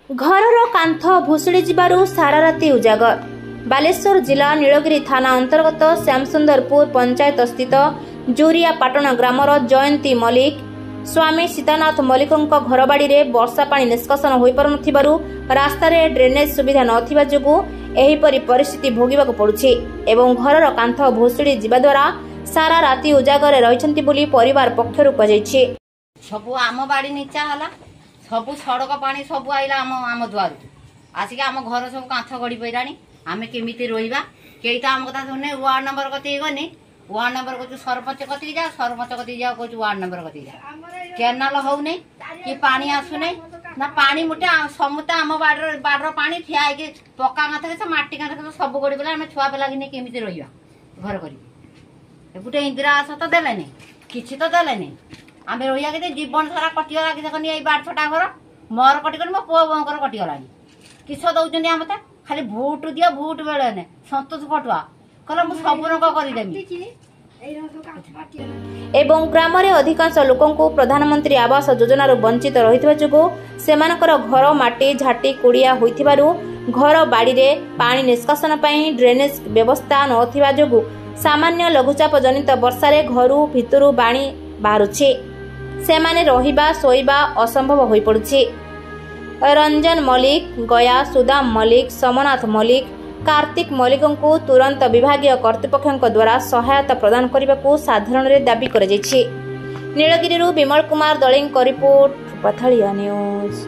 घरर कांथ भुशुड़ी जिबारु सारा राति उजागर। बालेश्वर जिला नीलगिरी थाना अंतर्गत श्यामसुंदरपुर पंचायत स्थित जोरिया पाटण ग्रामर जयंती मल्लिक स्वामी सीतानाथ मल्लिकों घरबाड़ी में वर्षा पानी निष्कासन हो पारुनथिबारु रास्तार ड्रेनेज सुविधा नथिबा जोगु एहिपरि परिस्थिति भोगिबाक पड़ुछि एवं घरर कांथ भुशुड़ी जिबा द्वारा सारा राति उजागर रहिछन्ति बोली परिवार पक्षरु कहिछि। सबु आम बाड़ी नीचा हला सबु सड़क पानी सबु आइला आम द्वार आसिक आम घर सब कांथ गड़ी पैरानी आमे केमिति रोइबा केई त आम कथा सुने वार्ड नंबर कति गनी वार्ड नंबर को सरपंच कति जा सरपंच कति जा को वार्ड नंबर कति जा केनाल हो नै कि पानी आसु नै ना पानी मुटे समुता आम बाडर पानी ठिया के पक्का कांथ के माटी कांथ के सब गड़ी बेला आमे छुआ पेला कि केमिति रोइबा घर करी एपुटे इंदिरा आवास तो देले नै किछि तो देले नै आमे रोइया के जीवन सारा कटिगला कि देखनी एई 12 घर मोर कटिगल मो पुओ बंकर कटिगलानी किछ दउचनी आम त खाली भोट दिया भोट बेले ने संतोष फटुआ कहला मु सब रंग करि देमी एवं ग्राम रे अधिकांश लोकंकु प्रधानमंत्री आवास योजना रो वंचित रहितबा जोगो सेमानकर घर माटी झाटी कुड़िया होइथिबारु घर बाड़ी रे पानी निष्कासन पई ड्रेनेज व्यवस्था नथिबा जोगु सामान्य लघुचाप जनित वर्षा रे घरु भितरु बाणी बाहरुछि सेमाने रहिबा सोइबा असंभव होई पड़ुछि। रंजन मल्लिक गया सुदाम मल्लिक सोमनाथ मल्लिक कार्तिक मल्लिकों को तुरंत विभागीय कर्तृपक्षों द्वारा सहायता प्रदान करने को साधारण रे दाबी कर नीलगिरी विमल कुमार दलिंग रिपोर्ट पथालिया न्यूज।